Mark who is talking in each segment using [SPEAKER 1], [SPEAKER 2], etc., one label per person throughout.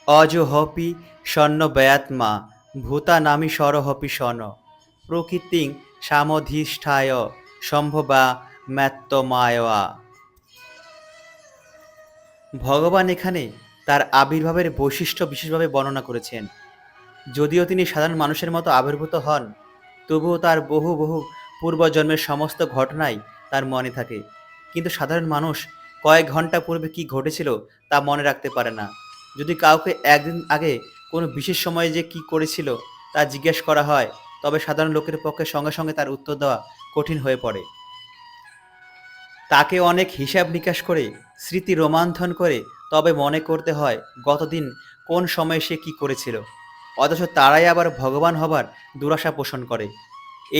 [SPEAKER 1] অজোহপি সন্ন্যবেয়াত্মা ভূতানামি সরহপি শন প্রকৃতিং সামধিষ্ঠায় সম্ভবা ম্যাত্তমায়য়া। ভগবান এখানে তার আবির্ভাবের বৈশিষ্ট্য বিশেষভাবে বর্ণনা করেছেন। যদিও তিনি সাধারণ মানুষের মতো আবির্ভূত হন, তবুও তার বহু বহু পূর্বজন্মের সমস্ত ঘটনাই তার মনে থাকে। কিন্তু সাধারণ মানুষ কয়েক ঘন্টা পূর্বে কি ঘটেছিল তা মনে রাখতে পারে না। যদি কাউকে একদিন আগে কোনো বিশেষ সময়ে যে কি করেছিল তা জিজ্ঞেস করা হয়, তবে সাধারণ লোকের পক্ষে সঙ্গে সঙ্গে তার উত্তর দেওয়া কঠিন হয়ে পড়ে। তাকে অনেক হিসাব নিকাশ করে, স্মৃতি রোমন্থন করে তবে মনে করতে হয় গতদিন কোন সময়ে সে কি করেছিল। অথচ তারাই আবার ভগবান হবার দুরাশা পোষণ করে।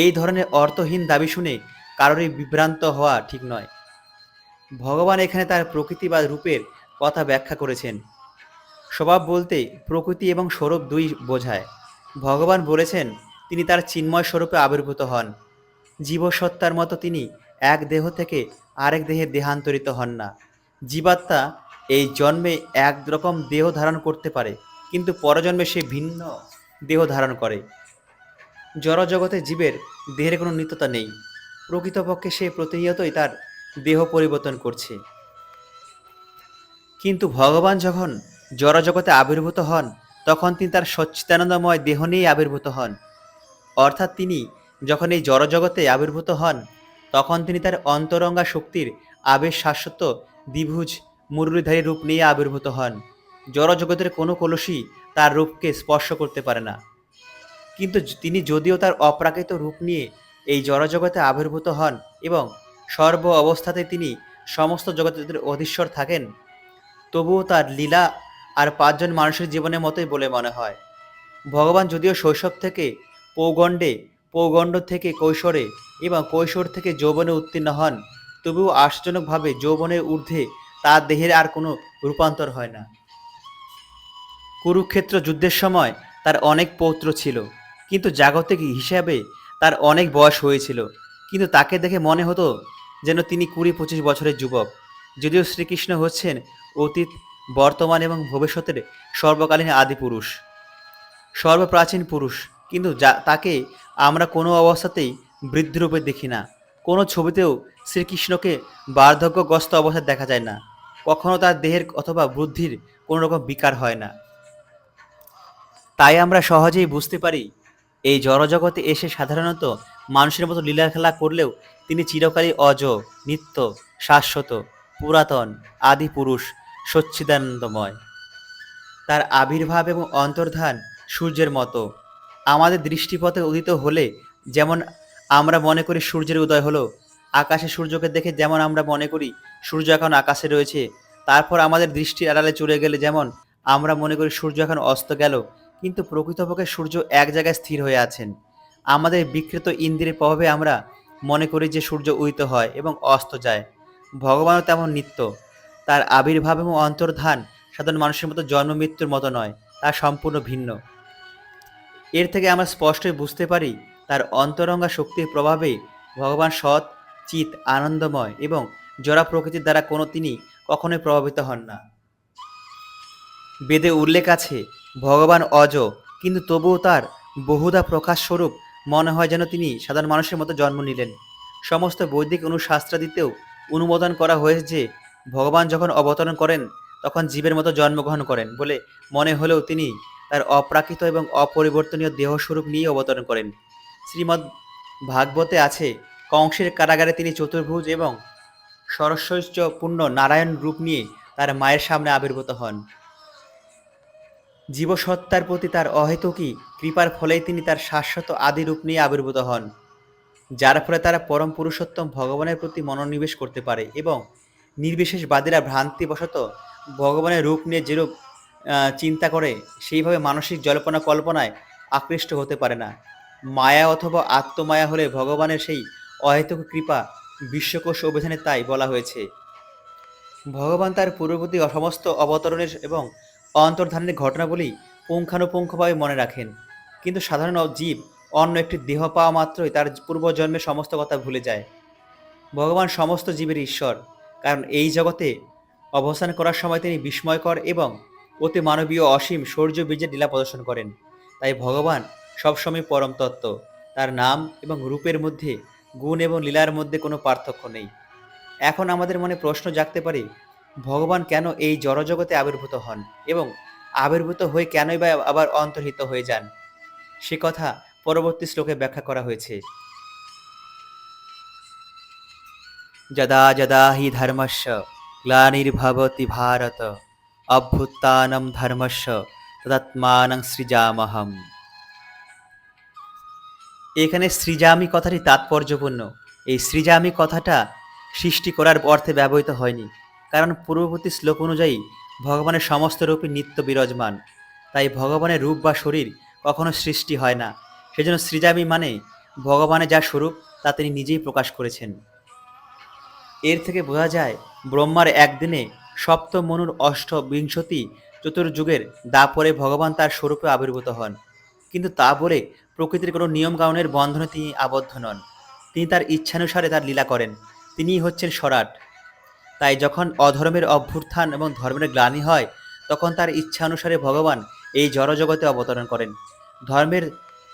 [SPEAKER 1] এই ধরনের অর্থহীন দাবি শুনে কারোরই বিভ্রান্ত হওয়া ঠিক নয়। ভগবান এখানে তার প্রকৃতি বা রূপের কথা ব্যাখ্যা করেছেন। স্বভাব বলতে প্রকৃতি এবং স্বরূপ দুই বোঝায়। ভগবান বলেছেন তিনি তার চিন্ময় স্বরূপে আবির্ভূত হন। জীবসত্তার মতো তিনি এক দেহ থেকে আরেক দেহে দেহান্তরিত হন না। জীবাত্মা এই জন্মে একরকম দেহ ধারণ করতে পারে, কিন্তু পরজন্মে সে ভিন্ন দেহ ধারণ করে। জড়জগতে জীবের দেহের কোনো নিত্যতা নেই। প্রকৃতপক্ষে সে প্রতিনিয়তই তার দেহ পরিবর্তন করছে। কিন্তু ভগবান যখন জড়জগতে আবির্ভূত হন, তখন তিনি তার সচ্চিদানন্দময় দেহ নিয়েই আবির্ভূত হন। অর্থাৎ তিনি যখন এই জড়জগতে আবির্ভূত হন, তখন তিনি তার অন্তরঙ্গা শক্তির আবেশ শাশ্বত দ্বিভুজ মুরলীধারী রূপ নিয়ে আবির্ভূত হন। জড়জগতের কোনো কলসই তার রূপকে স্পর্শ করতে পারে না। কিন্তু তিনি যদিও তার অপ্রাকৃত রূপ নিয়ে এই জড়জগতে আবির্ভূত হন এবং সর্ব অবস্থাতে তিনি সমস্ত জগতের অধীশ্বর থাকেন, তবুও তার লীলা আর পাঁচজন মানুষের জীবনের মতোই বলে মনে হয়। ভগবান যদিও শৈশব থেকে পৌগণ্ডে, পৌগণ্ড থেকে কৈশোরে এবং কৈশোর থেকে যৌবনে উত্তীর্ণ হন, তবুও আশ্চর্যজনকভাবে যৌবনের ঊর্ধ্বে তার দেহের আর কোনো রূপান্তর হয় না। কুরুক্ষেত্র যুদ্ধের সময় তার অনেক পৌত্র ছিল, কিন্তু জাগতিক হিসাবে তার অনেক বয়স হয়েছিল। কিন্তু তাকে দেখে মনে হতো যেন তিনি 20-25 বছরের যুবক। যদিও শ্রীকৃষ্ণ হচ্ছেন অতীত, বর্তমান এবং ভবিষ্যতের সর্বকালীন আদি পুরুষ, সর্বপ্রাচীন পুরুষ, কিন্তু তাকে আমরা কোনো অবস্থাতেই বৃদ্ধরূপে দেখি না। কোনো ছবিতেও শ্রীকৃষ্ণকে বার্ধক্যগ্রস্ত অবস্থায় দেখা যায় না। কখনো তার দেহের অথবা বুদ্ধির কোনো রকম বিকার হয় না। তাই আমরা সহজেই বুঝতে পারি এই জড়জগতে এসে সাধারণত মানুষের মতো লীলাখেলা করলেও তিনি চিরকালই অজ, নিত্য, শাশ্বত, পুরাতন, আদি পুরুষ, সচ্চিদানন্দময়। তার আবির্ভাব এবং অন্তর্ধান সূর্যের মতো। আমাদের দৃষ্টিপথে উদিত হলে যেমন আমরা মনে করি সূর্যের উদয় হলো, আকাশে সূর্যকে দেখে যেমন আমরা মনে করি সূর্য এখন আকাশে রয়েছে, তারপর আমাদের দৃষ্টির আড়ালে চলে গেলে যেমন আমরা মনে করি সূর্য এখন অস্ত গেল, কিন্তু প্রকৃতপক্ষে সূর্য এক জায়গায় স্থির হয়ে আছেন। আমাদের বিকৃত ইন্দ্রিয়ের প্রভাবে আমরা মনে করি যে সূর্য উদিত হয় এবং অস্ত যায়। ভগবানও তেমন নিত্য। তার আবির্ভাব এবং অন্তর্ধান সাধারণ মানুষের মতো জন্ম মৃত্যুর মতো নয়, তা সম্পূর্ণ ভিন্ন। এর থেকে আমরা স্পষ্টই বুঝতে পারি তার অন্তরঙ্গা শক্তির প্রভাবে ভগবান সৎ, চিত, আনন্দময় এবং জড়া প্রকৃতির দ্বারা তিনি কখনোই প্রভাবিত হন না। বেদে উল্লেখ আছে ভগবান অজ, কিন্তু তবুও তার বহুধা প্রকাশ স্বরূপ মনে হয় যেন তিনি সাধারণ মানুষের মতো জন্ম নিলেন। সমস্ত বৈদিক অনুশাস্ত্রাদিতেও অনুমোদন করা হয়েছে যে ভগবান যখন অবতরণ করেন তখন জীবের মতো জন্মগ্রহণ করেন বলে মনে হলেও তিনি তার অপ্রাকৃত এবং অপরিবর্তনীয় দেহস্বরূপ নিয়ে অবতরণ করেন। শ্রীমদ্ ভাগবতে আছে কংসের কারাগারে তিনি চতুর্ভুজ এবং সরস্বৈর্যপূর্ণ নারায়ণ রূপ নিয়ে তার মায়ের সামনে আবির্ভূত হন। জীবসত্তার প্রতি তার অহেতুকী কৃপার ফলেই তিনি তার শাশ্বত আদি রূপ নিয়ে আবির্ভূত হন, যার ফলে তারা পরম পুরুষোত্তম ভগবানের প্রতি মনোনিবেশ করতে পারে এবং নির্বিশেষবাদীরা ভ্রান্তিবশত ভগবানের রূপ নিয়ে যেরূপ চিন্তা করে সেইভাবে মানসিক জল্পনা কল্পনায় আকৃষ্ট হতে পারে না। মায়া অথবা আত্মমায়া হলে ভগবানের সেই অহেতুক কৃপা বিশ্বকোষ অভিধানে তাই বলা হয়েছে। ভগবান তার পূর্ববর্তী সমস্ত অবতরণের এবং অন্তর্ধানের ঘটনাবলী পুঙ্খানুপুঙ্খভাবে মনে রাখেন, কিন্তু সাধারণ জীব অন্য একটি দেহ পাওয়া মাত্রই তার পূর্বজন্মের সমস্ত কথা ভুলে যায়। ভগবান সমস্ত জীবের ঈশ্বর, কারণ এই জগতে অবস্থান করার সময় তিনি বিস্ময়কর এবং অতি মানবীয় অসীম শৌর্য বীর্যের লীলা প্রদর্শন করেন। তাই ভগবান সবসময় পরম তত্ত্ব। তার নাম এবং রূপের মধ্যে, গুণ এবং লীলার মধ্যে কোনো পার্থক্য নেই। এখন আমাদের মনে প্রশ্ন জাগতে পারে, ভগবান কেন এই জড়জগতে আবির্ভূত হন এবং আবির্ভূত হয়ে কেনই বা আবার অন্তর্হিত হয়ে যান? সে কথা পরবর্তী শ্লোকে ব্যাখ্যা করা হয়েছে। যদা যদা হি ধর্মস্য গ্লানির্ভবতি ভারত অভ্যুত্থানম ধর্মস্য তদাত্মানং সৃজামহম। এখানে সৃজামি কথাটি তাৎপর্যপূর্ণ। এই সৃজামি কথাটা সৃষ্টি করার অর্থে ব্যবহৃত হয়নি, কারণ পূর্ববর্তী শ্লোক অনুযায়ী ভগবানের সমস্ত রূপই নিত্য বিরাজমান। তাই ভগবানের রূপ বা শরীর কখনো সৃষ্টি হয় না। সেজন্য সৃজামি মানে ভগবানের যা স্বরূপ তা তিনি নিজেই প্রকাশ করেছেন। এর থেকে বোঝা যায় ব্রহ্মার একদিনে সপ্তমনুর অষ্টবিংশতি চতুর্যুগের দাপরে ভগবান তার স্বরূপে আবির্ভূত হন। কিন্তু তা বলে প্রকৃতির কোনো নিয়ম কানুনের বন্ধনে তিনি আবদ্ধ নন। তিনি তার ইচ্ছানুসারে তার লীলা করেন। তিনিই হচ্ছেন সরাট। তাই যখন অধর্মের অভ্যুত্থান এবং ধর্মের গ্লানি হয়, তখন তার ইচ্ছা অনুসারে ভগবান এই জড়জগতে অবতরণ করেন। ধর্মের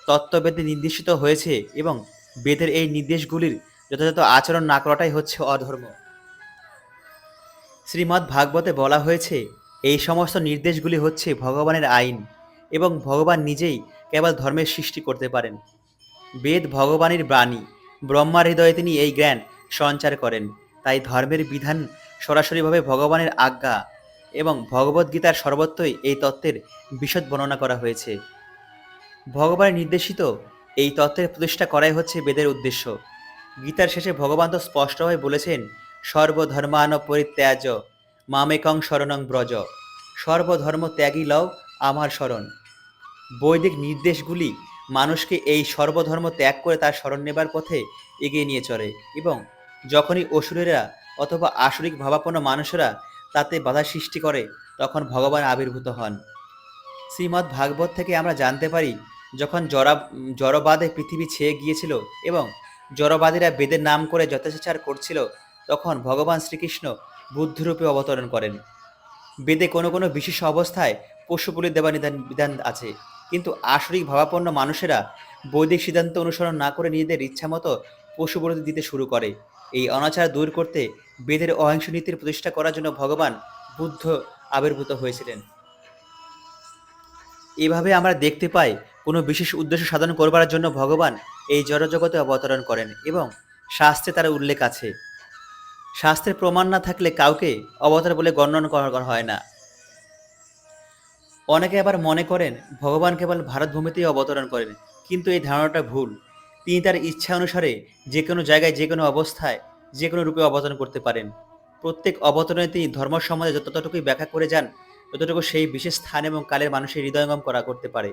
[SPEAKER 1] তত্ত্ববেদে নির্দেশিত হয়েছে এবং বেদের এই নির্দেশগুলির যথাযথ আচরণ না করাটাই হচ্ছে অধর্ম। শ্রীমদ্ ভাগবতে বলা হয়েছে, এই সমস্ত নির্দেশগুলি হচ্ছে ভগবানের আইন এবং ভগবান নিজেই কেবল ধর্মের সৃষ্টি করতে পারেন। বেদ ভগবানের বাণী, ব্রহ্মার হৃদয়ে তিনি এই জ্ঞান সঞ্চার করেন। তাই ধর্মের বিধান সরাসরিভাবে ভগবানের আজ্ঞা এবং ভগবদ্গীতার সর্বত্রই এই তত্ত্বের বিশদ বর্ণনা করা হয়েছে। ভগবানের নির্দেশিত এই তত্ত্বের প্রতিষ্ঠা করাই হচ্ছে বেদের উদ্দেশ্য। গীতার শেষে ভগবান তো স্পষ্টভাবে বলেছেন, সর্বধর্মান পরিত্যাজ মামেকং শরণং ব্রজ। সর্বধর্ম ত্যাগী লও আমার শরণ। বৈদিক নির্দেশগুলি মানুষকে এই সর্বধর্ম ত্যাগ করে তার শরণ নেবার পথে এগিয়ে নিয়ে চলে এবং যখনই অসুরেরা অথবা আসরিক ভাবাপন্ন মানুষেরা তাতে বাধা সৃষ্টি করে, তখন ভগবান আবির্ভূত হন। শ্রীমদ্ ভাগবত থেকে আমরা জানতে পারি, যখন জড়বাদে পৃথিবী ছেয়ে গিয়েছিল এবং জড়বাদীরা বেদের নাম করে যথেচ্ছাচার করছিল, তখন ভগবান শ্রীকৃষ্ণ বুদ্ধরূপে অবতরণ করেন। বেদে কোনো কোনো বিশেষ অবস্থায় পশু বলি দেওয়ার বিধান আছে, কিন্তু আসরিক ভাবাপন্ন মানুষেরা বৈদিক সিদ্ধান্ত অনুসরণ না করে নিজেদের ইচ্ছামতো পশু বলি দিতে শুরু করে। এই অনাচার দূর করতে বেদের অহিংস নীতির প্রতিষ্ঠা করার জন্য ভগবান বুদ্ধ আবির্ভূত হয়েছিলেন। এভাবে আমরা দেখতে পাই, কোনো বিশেষ উদ্দেশ্য সাধন করবার জন্য ভগবান এই জড়জগতে অবতরণ করেন এবং শাস্ত্রে তার উল্লেখ আছে। শাস্ত্রের প্রমাণ না থাকলে কাউকে অবতার বলে গণ্য করা হয় না। অনেকে আবার মনে করেন ভগবান কেবল ভারতভূমিতেই অবতরণ করেন, কিন্তু এই ধারণাটা ভুল। তিনি তার ইচ্ছা অনুসারে যে কোনো জায়গায়, যে কোনো অবস্থায়, যে কোনো রূপে অবতরণ করতে পারেন। প্রত্যেক অবতরণে তিনি ধর্ম সম্বন্ধে যতটুকুই ব্যাখ্যা করে যান, ততটুকু সেই বিশেষ স্থান এবং কালের মানুষের হৃদয়ঙ্গম করতে পারে।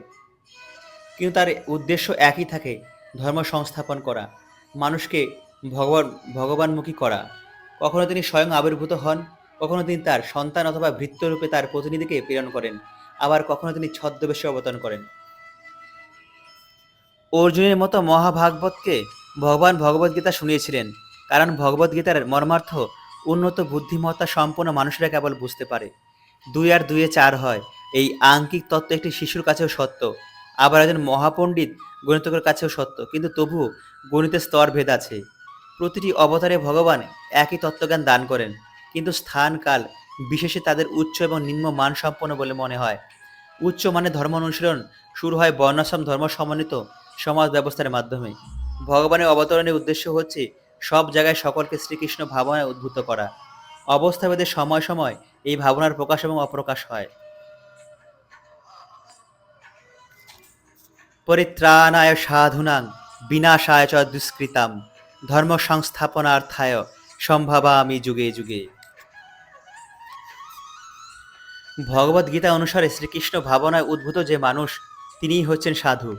[SPEAKER 1] কিন্তু তার উদ্দেশ্য একই থাকে, ধর্ম সংস্থাপন করা, মানুষকে ভগবান ভগবানমুখী করা। কখনো তিনি স্বয়ং আবির্ভূত হন, কখনো তিনি তার সন্তান অথবা ভৃত্যরূপে তার প্রতিনিধিকে প্রেরণ করেন, আবার কখনো তিনি ছদ্মবেশে অবতরণ করেন। অর্জুনের মতো মহাভাগবতকে ভগবান ভগবদ্গীতা শুনিয়েছিলেন, কারণ ভগবদ্গীতার মর্মার্থ উন্নত বুদ্ধিমত্তা সম্পন্ন মানুষেরা কেবল বুঝতে পারে। ২ আর ২ ৪ হয়, এই আঙ্কিক তত্ত্ব একটি শিশুর কাছেও সত্য, আবার একজন মহাপণ্ডিত গণিতকের কাছেও সত্য, কিন্তু তবুও গণিতের স্তর ভেদ আছে। প্রতিটি অবতারে ভগবান একই তত্ত্বজ্ঞান দান করেন, কিন্তু স্থান কাল বিশেষে তাদের উচ্চ এবং নিম্ন মান সম্পন্ন বলে মনে হয়। উচ্চ মানে ধর্ম অনুশীলন শুরু হয় বর্ণাশ্রম ধর্ম সমন্বিত সমাজ ব্যবস্থার মাধ্যমে। ভগবানের অবতরণের উদ্দেশ্য হচ্ছে সব জায়গায় সকলকে শ্রীকৃষ্ণ ভাবনায় উদ্ভূত করা। অবস্থাভেদে সময় সময় এই ভাবনার প্রকাশ এবং অপ্রকাশ হয়। পরিত্রাণায় সাধুনাং বিনাশায় চ দুষ্কৃতাম ধর্ম সংস্থাপনার্থায় সম্ভাবামি যুগে যুগে। ভগবদ গীতা অনুসারে শ্রীকৃষ্ণ ভাবনায় উদ্ভূত যে মানুষ, তিনিই হচ্ছেন সাধু।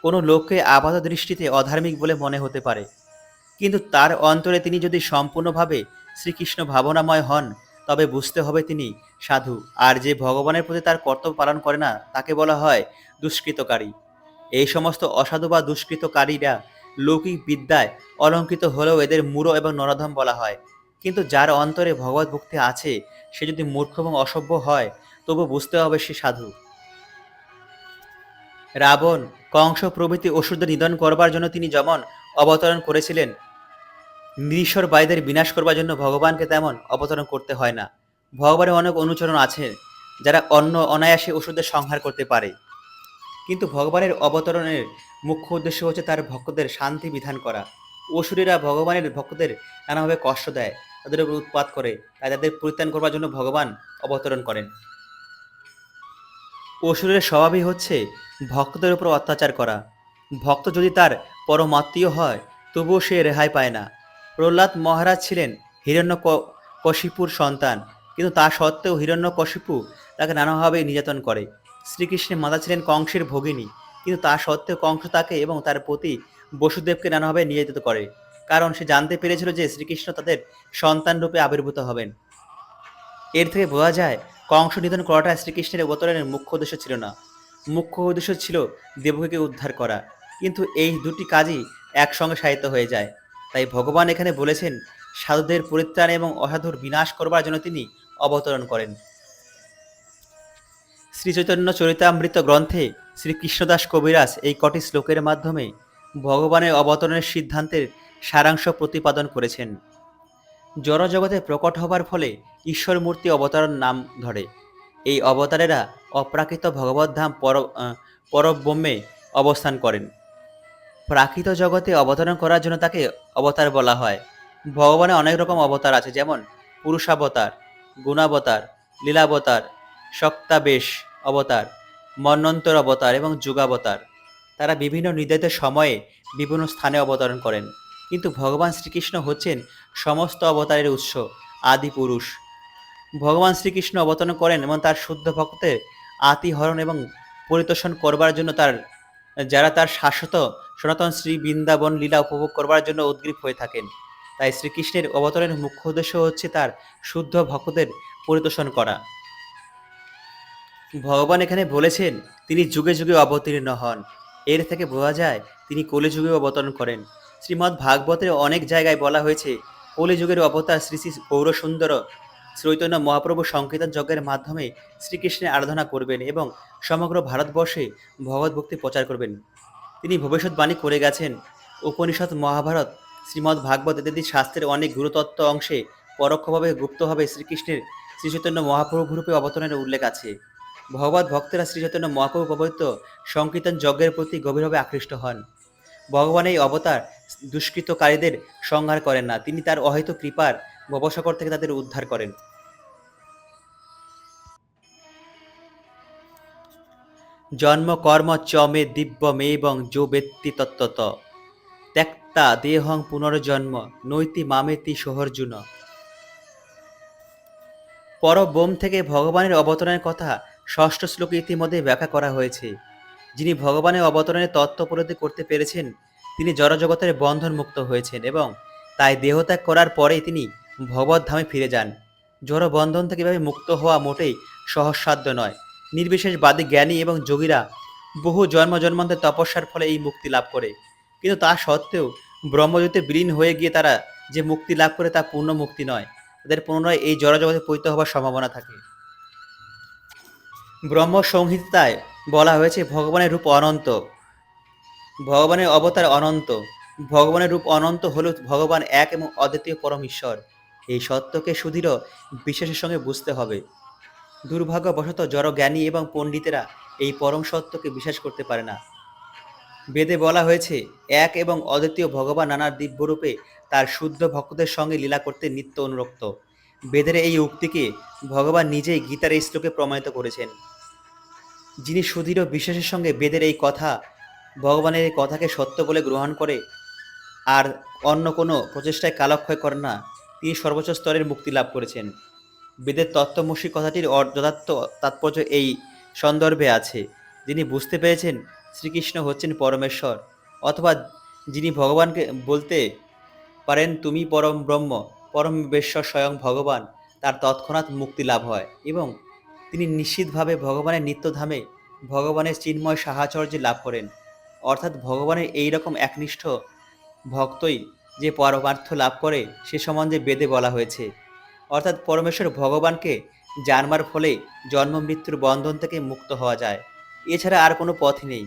[SPEAKER 1] কোনো লোককে আপাত দৃষ্টিতে অধার্মিক বলে মনে হতে পারে, কিন্তু তার অন্তরে তিনি যদি সম্পূর্ণভাবে শ্রীকৃষ্ণ ভাবনাময় হন, তবে বুঝতে হবে তিনি সাধু। আর যে ভগবানের প্রতি তার কর্তব্য পালন করে না, তাকে বলা হয় দুষ্কৃতকারী। এই সমস্ত অসাধু বা দুষ্কৃতকারীরা লৌকিক বিদ্যায় অলঙ্কৃত হলেও এদের মূঢ় এবং নরাধম বলা হয়। কিন্তু যার অন্তরে ভগবত ভক্তি আছে, সে যদি মূর্খ এবং অসভ্য হয়, তবু বুঝতে হবে সে সাধু। রাবণ, কংস প্রভৃতি অসুরদের নিধন করবার জন্য তিনি যেমন অবতরণ করেছিলেন, নিরীশ্বর বায়ুদের বিনাশ করবার জন্য ভগবানকে তেমন অবতরণ করতে হয় না। ভগবানের অনেক অনুচরণ আছে যারা অনায়াসে অসুরদের সংহার করতে পারে, কিন্তু ভগবানের অবতরণের মুখ্য উদ্দেশ্য হচ্ছে তার ভক্তদের শান্তি বিধান করা। অসুরেরা ভগবানের ভক্তদের নানাভাবে কষ্ট দেয়, তাদের উপর উৎপাত করে, তাই তাদের পরিত্রাণ করবার জন্য ভগবান অবতরণ করেন। অসুরের স্বভাবই হচ্ছে ভক্তদের উপর অত্যাচার করা। ভক্ত যদি তার পরমাত্মীয় হয় তবুও সে রেহাই পায় না। প্রহ্লাদ মহারাজ ছিলেন কশিপুর সন্তান, কিন্তু তা সত্ত্বেও হিরণ্যকশিপু তাকে নানাভাবে নির্যাতন করে। শ্রীকৃষ্ণের মাতা ছিলেন কংসের ভগিনী, কিন্তু তা সত্ত্বেও কংস তাকে এবং তার প্রতি বসুদেবকে নানাভাবে নির্যাতিত করে, কারণ সে জানতে পেরেছিল যে শ্রীকৃষ্ণ তাদের সন্তান রূপে আবির্ভূত হবেন। এর থেকে বোঝা যায় কংস নিধন করাটা শ্রীকৃষ্ণের অবতরণের মুখ্য উদ্দেশ্য ছিল না। মুখ্য উদ্দেশ্য ছিল দেবকীকে উদ্ধার করা। কিন্তু এই দুটি কাজই একসঙ্গে সাধিত হয়ে যায়। তাই ভগবান এখানে বলেছেন সাধুদের পরিত্রাণ এবং অসাধুর বিনাশ করবার জন্য তিনি অবতরণ করেন। শ্রীচৈতন্য চরিতামৃত গ্রন্থে শ্রীকৃষ্ণদাস কবিরাজ এই কটি শ্লোকের মাধ্যমে ভগবানের অবতরণের সিদ্ধান্তের সারাংশ প্রতিপাদন করেছেন। জড়জগতে প্রকট হবার ফলে ঈশ্বর মূর্তি অবতার নাম ধরে। এই অবতারেরা অপ্রাকৃত ভগবদ্ধাম পরব্রহ্মে অবস্থান করেন। প্রাকৃত জগতে অবতরণ করার জন্য তাকে অবতার বলা হয়। ভগবানের অনেক রকম অবতার আছে, যেমন পুরুষাবতার, গুণাবতার, লীলাবতার, শক্তাবেশ অবতার, মন্বন্তর অবতার এবং যুগাবতার। তারা বিভিন্ন নির্ধারিত সময়ে বিভিন্ন স্থানে অবতরণ করেন, কিন্তু ভগবান শ্রীকৃষ্ণ হচ্ছেন সমস্ত অবতারের উৎস, আদি পুরুষ। ভগবান শ্রীকৃষ্ণ অবতরণ করেন এবং তার শুদ্ধ ভক্তের আতিহরণ এবং পরিতোষণ করবার জন্য যারা তার শাশ্বত সনাতন শ্রী বৃন্দাবন লীলা উপভোগ করবার জন্য উদ্গ্রীব হয়ে থাকেন। তাই শ্রীকৃষ্ণের অবতরণের মুখ্য উদ্দেশ্য হচ্ছে তার শুদ্ধ ভক্তদের পরিতোষণ করা। ভগবান এখানে বলেছেন তিনি যুগে যুগে অবতীর্ণ হন। এর থেকে বোঝা যায় তিনি কলিযুগে অবতরণ করেন। শ্রীমদ্ ভাগবতের অনেক জায়গায় বলা হয়েছে কলিযুগের অবতার শ্রী শ্রী গৌরসুন্দর চৈতন্য মহাপ্রভু সংকীর্তন যজ্ঞের মাধ্যমে শ্রীকৃষ্ণের আরাধনা করবেন এবং সমগ্র ভারতবর্ষে ভগবত ভক্তি প্রচার করবেন। তিনি ভবিষ্যৎবাণী করে গেছেন। উপনিষদ, মহাভারত, শ্রীমদ্ ভাগবত ইত্যাদি শাস্ত্রের অনেক গুরুতত্ত্ব অংশে পরোক্ষভাবে গুপ্তভাবে শ্রীকৃষ্ণের শ্রীচৈতন্য মহাপ্রভু রূপে অবতরণের উল্লেখ আছে। ভগবত ভক্তেরা শ্রীচৈতন্য মহাপ্রভু প্রবর্তিত সংকীর্তন যজ্ঞের প্রতি গভীরভাবে আকৃষ্ট হন। ভগবান এই অবতার দুষ্কৃতকারীদের সংহার করেন না, তিনি তার অহেতু কৃপার ভবসাগর থেকে তাদের উদ্ধার করেন। জন্ম কর্ম চ মে দিব্যমেবং যো বেত্তি তত্ত্বত ত্যক্তা দেহং পুনর্জন্ম নৈতি মামেতি সোহর্জুন। পরব্রহ্ম থেকে ভগবানের অবতরণের কথা ষষ্ঠ শ্লোকে ইতিমধ্যে ব্যাখ্যা করা হয়েছে। যিনি ভগবানের অবতরণের তত্ত্ব উপলব্ধি করতে পেরেছেন তিনি জড়জগতের বন্ধন মুক্ত হয়েছেন এবং তাই দেহত্যাগ করার পরেই তিনি ভগবদ্ধামে ফিরে যান। জড় বন্ধন থেকে এভাবে মুক্ত হওয়া মোটেই সহজসাধ্য নয়। নির্বিশেষবাদী জ্ঞানী এবং যোগীরা বহু জন্ম জন্মান্তের তপস্যার ফলে এই মুক্তি লাভ করে, কিন্তু তা সত্ত্বেও ব্রহ্মজ্যোতিতে বিলীন হয়ে গিয়ে তারা যে মুক্তি লাভ করে তা পূর্ণ মুক্তি নয়, তাদের পুনরায় এই জড়জগতে পতিত হবার সম্ভাবনা থাকে। ব্রহ্ম সংহিতায় বলা হয়েছে ভগবানের রূপ অনন্ত, ভগবানের অবতার অনন্ত। ভগবানের রূপ অনন্ত হলেও ভগবান এক এবং অদ্বিতীয় পরম ঈশ্বর। এই সত্যকে সুদৃঢ় বিশ্বাসের সঙ্গে বুঝতে হবে। দুর্ভাগ্যবশত জড় জ্ঞানী এবং পণ্ডিতেরা এই পরম সত্যকে বিশ্বাস করতে পারে না। বেদে বলা হয়েছে এক এবং অদ্বিতীয় ভগবান নানা দিব্যরূপে তার শুদ্ধ ভক্তদের সঙ্গে লীলা করতে নিত্য অনুরক্ত। বেদের এই উক্তিকে ভগবান নিজেই গীতার এই শ্লোকে প্রমাণিত করেছেন। যিনি সুদৃঢ় বিশ্বাসের সঙ্গে বেদের এই কথা, ভগবানের এই কথাকে সত্য বলে গ্রহণ করে আর অন্য কোনো প্রচেষ্টায় কালক্ষয় করে না, তিনি সর্বোচ্চ স্তরের মুক্তি লাভ করেছেন। বেদের তত্ত্বমসি কথাটির যথার্থ তাৎপর্য এই সন্দর্ভে আছে। যিনি বুঝতে পেরেছেন শ্রীকৃষ্ণ হচ্ছেন পরমেশ্বর, অথবা যিনি ভগবানকে বলতে পারেন তুমি পরম ব্রহ্ম, পরমেশ্বর স্বয়ং ভগবান, তার তৎক্ষণাৎ মুক্তি লাভ হয় এবং তিনি নিশ্চিতভাবে ভগবানের নিত্যধামে ভগবানের চিন্ময় সাহাচর্যে লাভ করেন। অর্থাৎ ভগবানের এই রকম একনিষ্ঠ ভক্তই যে পরমার্থ লাভ করে সে সম্বন্ধে বেদে বলা হয়েছে। অর্থাৎ পরমেশ্বর ভগবানকে জানবার ফলে জন্ম মৃত্যুর বন্ধন থেকে মুক্ত হওয়া যায়। এছাড়া আর কোনো পথ নেই।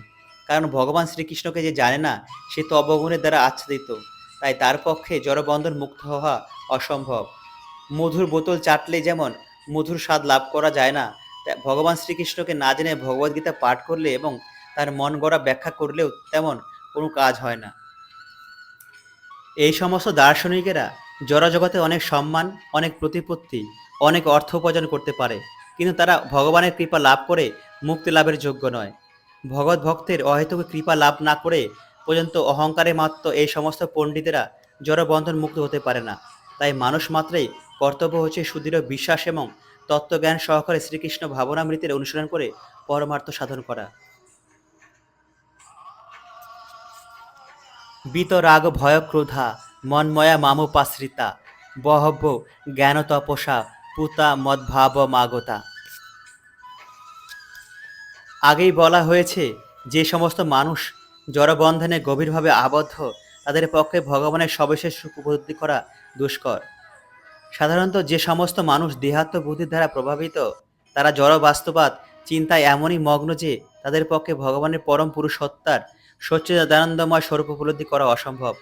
[SPEAKER 1] কারণ ভগবান শ্রীকৃষ্ণকে যে জানে না সে তো অবগুণের দ্বারা আচ্ছাদিত। তাই তার পক্ষে জড়বন্ধন মুক্ত হওয়া অসম্ভব। মধুর বোতল চাটলে যেমন মধুর স্বাদ লাভ করা যায় না, ভগবান শ্রীকৃষ্ণকে না জেনে ভগবদ্গীতা পাঠ করলে এবং তার মন গড়া ব্যাখ্যা করলেও তেমন কোনো কাজ হয় না। এই সমস্ত দার্শনিকেরা জড়জগতে অনেক সম্মান, অনেক প্রতিপত্তি, অনেক অর্থ উপার্জন করতে পারে, কিন্তু তারা ভগবানের কৃপা লাভ করে মুক্তি লাভের যোগ্য নয়। ভগৎ ভক্তের অহেতুক কৃপা লাভ না করে পর্যন্ত অহংকারে মাত্র এই সমস্ত পণ্ডিতেরা জড়বন্ধন মুক্ত হতে পারে না। তাই মানুষ মাত্রই কর্তব্য হচ্ছে সুদৃঢ় বিশ্বাস এবং তত্ত্বজ্ঞান সহকারে শ্রীকৃষ্ণ ভাবনামৃতের অনুসরণ করে পরমার্থ সাধন করা। বিতরাগ ভয় ক্রোধা মন্ময়া মামুপাশ্রিতা বহব্য জ্ঞান তপসা পুতা মদ্ভাব মাগতা। আগেই বলা হয়েছে, যে সমস্ত মানুষ জড়বন্ধনে গভীরভাবে আবদ্ধ তাদের পক্ষে ভগবানের সবিশেষ সুখ উপলব্ধি করা দুষ্কর। সাধারণত যে সমস্ত মানুষ দেহাত্ম বুদ্ধির দ্বারা প্রভাবিত তারা জড় বাস্তবাদ চিন্তায় এমনই মগ্ন যে তাদের পক্ষে ভগবানের পরম পুরুষত্তার সচ্চিদানন্দময় স্বরূপ উপলব্ধি করা অসম্ভব।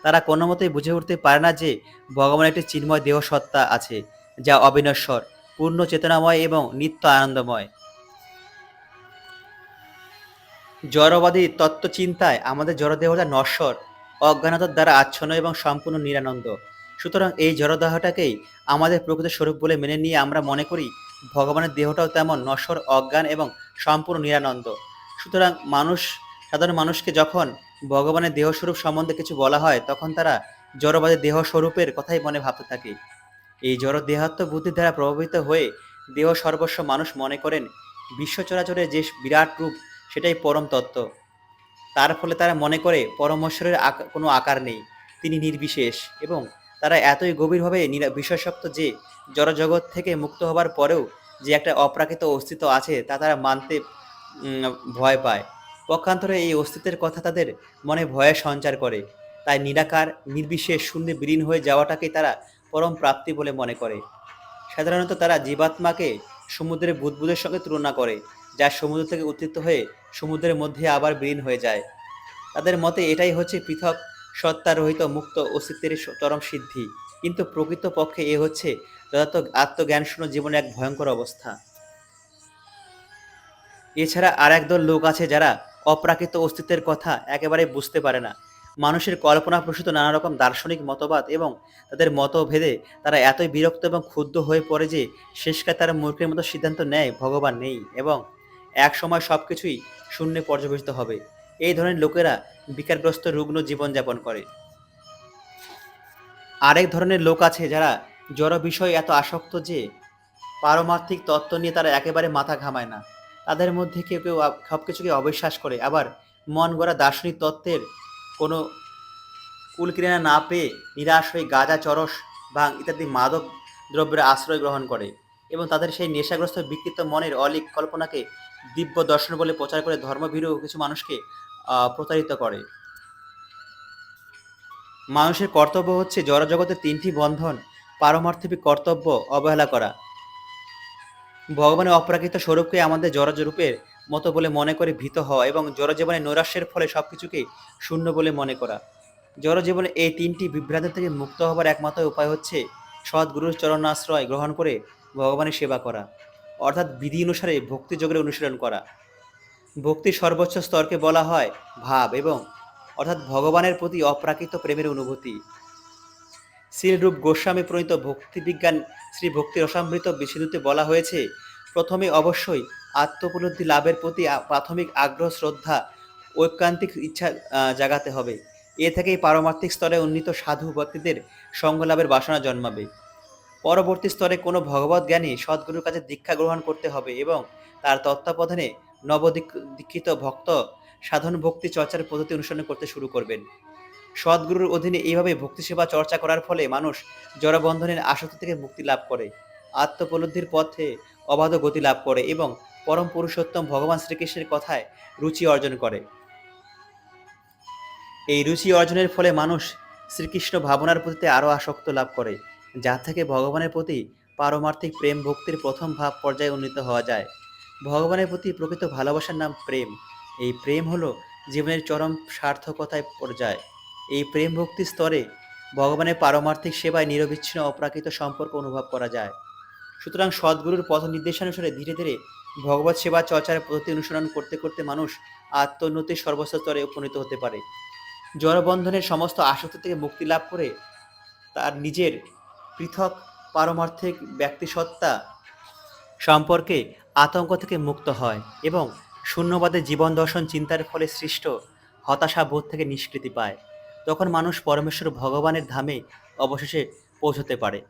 [SPEAKER 1] তারা কোনো মতেই বুঝে উঠতে পারে না যে ভগবানের একটি চিন্ময় দেহ সত্তা আছে, যা অবিনশ্বর, পূর্ণ চেতনাময় এবং নিত্য আনন্দময়। জড়বাদী তত্ত্বচিন্তায় আমাদের জড়দেহটা নশ্বর, অজ্ঞানতার দ্বারা আচ্ছন্ন এবং সম্পূর্ণ নিরানন্দ। সুতরাং এই জড়দেহটাকেই আমাদের প্রকৃত স্বরূপ বলে মেনে নিয়ে আমরা মনে করি ভগবানের দেহটাও তেমন নশ্বর, অজ্ঞান এবং সম্পূর্ণ নিরানন্দ। সুতরাং সাধারণ মানুষকে যখন ভগবানের দেহস্বরূপ সম্বন্ধে কিছু বলা হয় তখন তারা জড়বাদী দেহস্বরূপের কথাই মনে ভাবতে থাকে। এই জড় দেহাত্ম বুদ্ধির দ্বারা প্রভাবিত হয়ে দেহ সর্বস্ব মানুষ মনে করেন বিশ্ব চরাচরের যে বিরাট রূপ সেটাই পরম তত্ত্ব। তার ফলে তারা মনে করে পরমেশ্বরের কোনো আকার নেই, তিনি নির্বিশেষ, এবং তারা এতই গভীরভাবে বিষয়াসক্ত যে জড়জগৎ থেকে মুক্ত হবার পরেও যে একটা অপ্রাকৃত অস্তিত্ব আছে তা তারা মানতে ভয় পায়। পক্ষান্তরে এই অস্তিত্বের কথা তাদের মনে ভয়ের সঞ্চার করে। তাই নিরাকার, নির্বিশেষ, শূন্যে বিলীন হয়ে যাওয়াটাকেই তারা পরম প্রাপ্তি বলে মনে করে। সাধারণত তারা জীবাত্মাকে সমুদ্রের বুদবুদের সঙ্গে তুলনা করে, যা সমুদ্র থেকে উত্থিত হয়ে সমুদ্রের মধ্যে আবার বিলীন হয়ে যায়। তাদের মতে এটাই হচ্ছে পৃথক সত্তা রহিত মুক্ত অস্তিত্বের চরম সিদ্ধি, কিন্তু প্রকৃত পক্ষে এ হচ্ছে যথার্থ আত্মজ্ঞানশূন্য জীবনের এক ভয়ঙ্কর অবস্থা। এছাড়া আর একদল লোক আছে যারা অপ্রাকৃত অস্তিত্বের কথা একেবারে বুঝতে পারে না। মানুষের কল্পনাপ্রসূত নানা রকম দার্শনিক মতবাদ এবং তাদের মতভেদে তারা এতই বিরক্ত এবং ক্ষুব্ধ হয়ে পড়ে যে শেষকালে তারা মূর্খের মতো সিদ্ধান্ত নেয় ভগবান নেই এবং এক সময় সবকিছুই শূন্যে পর্যবেসিত হবে। এই ধরনের লোকেরা বিকারগ্রস্ত রুগ্ন জীবনযাপন করে। আরেক ধরনের লোক আছে যারা জড় বিষয়ে এত আসক্ত যে পারমার্থিক তত্ত্ব নিয়ে তারা একেবারে মাথা ঘামায় না। তাদের মধ্যে কেউ কেউ সবকিছুকে অবিশ্বাস করে, আবার মন গড়া দার্শনিক তত্ত্বের কোনো কুলকিনারা না পেয়ে নিরাশ হয়ে গাঁজা, চরস, ভাং ইত্যাদি মাদক দ্রব্যের আশ্রয় গ্রহণ করে এবং তাদের সেই নেশাগ্রস্ত বিকৃত মনের অলীক কল্পনাকে দিব্য দর্শন বলে প্রচার করে ধর্মভীরু কিছু মানুষকে প্রতারিত করে। মানুষের কর্তব্য হচ্ছে জড়জগতের তিনটি বন্ধন পারমার্থিক কর্তব্য অবহেলা করা, ভগবানের অপ্রাকৃত স্বরূপকে আমাদের জড়রূপের মতো বলে মনে করে ভীত হওয়া এবং জড়জীবনের নৈরাশ্যের ফলে সবকিছুকে শূন্য বলে মনে করা। জড়জীবনে এই তিনটি বিভ্রান্ত থেকে মুক্ত হবার একমাত্র উপায় হচ্ছে সদ্গুরুর চরণাশ্রয় গ্রহণ করে ভগবানের সেবা করা, অর্থাৎ বিধি অনুসারে ভক্তিযোগের অনুশীলন করা। ভক্তির সর্বোচ্চ স্তরকে বলা হয় ভাব, এবং অর্থাৎ ভগবানের প্রতি অপ্রাকৃত প্রেমের অনুভূতি। শ্রীরূপ গোস্বামী প্রণীত ভক্তিবিজ্ঞান শ্রী ভক্তি রসামৃত বিশুদ্ধতে বলা হয়েছে, প্রথমে অবশ্যই আত্মোপলব্ধি লাভের প্রতি প্রাথমিক আগ্রহ, শ্রদ্ধা, ঐকান্তিক ইচ্ছা জাগাতে হবে। এ থেকেই পারমার্থিক স্তরে উন্নীত সাধু ব্যক্তিদের সঙ্গ লাভের বাসনা জন্মাবে। পরবর্তী স্তরে কোনো ভগবৎ জ্ঞানী সদ্গুরুর কাছে দীক্ষা গ্রহণ করতে হবে এবং তার তত্ত্বাবধানে নবদীক্ষিত ভক্ত সাধন ভক্তি চর্চার পদ্ধতি অনুসরণ করতে শুরু করবেন। সদ্গুরুর অধীনে এইভাবে ভক্তি সেবা চর্চা করার ফলে মানুষ জড়বন্ধনের আসক্তি থেকে মুক্তি লাভ করে, আত্মোপলব্ধির পথে অবাধ গতি লাভ করে এবং পরম পুরুষোত্তম ভগবান শ্রীকৃষ্ণের কথায় রুচি অর্জন করে। এই রুচি অর্জনের ফলে মানুষ শ্রীকৃষ্ণ ভাবনার প্রতি আরও আসক্ত লাভ করে, যা থেকে ভগবানের প্রতি পারমার্থিক প্রেম ভক্তির প্রথম ভাব পর্যায়ে উন্নীত হওয়া যায়। ভগবানের প্রতি প্রকৃত ভালোবাসার নাম প্রেম। এই প্রেম হলো জীবনের চরম সার্থকতায় পর্যায়। এই প্রেম ভক্তি স্তরে ভগবানের পারমার্থিক সেবায় নিরবিচ্ছিন্ন অপ্রাকৃত সম্পর্ক অনুভব করা যায়। সুতরাং সদ্গুরুর পথ নির্দেশানুসারে ধীরে ধীরে ভগবত সেবা চর্চার পদ্ধতি অনুসরণ করতে করতে মানুষ আত্মোন্নতির সর্বোচ্চ স্তরে উপনীত হতে পারে। জড়বন্ধনের সমস্ত আসক্তি থেকে মুক্তি লাভ করে তার নিজের পৃথক পারমার্থিক ব্যক্তিসত্তা সম্পর্কে আতঙ্ক থেকে মুক্ত হয় এবং শূন্যবাদে জীবন দর্শন চিন্তার ফলে সৃষ্ট হতাশাবোধ থেকে নিষ্কৃতি পায়। তখন মানুষ পরমেশ্বর ভগবানের ধামে অবশেষে পৌঁছতে পারে।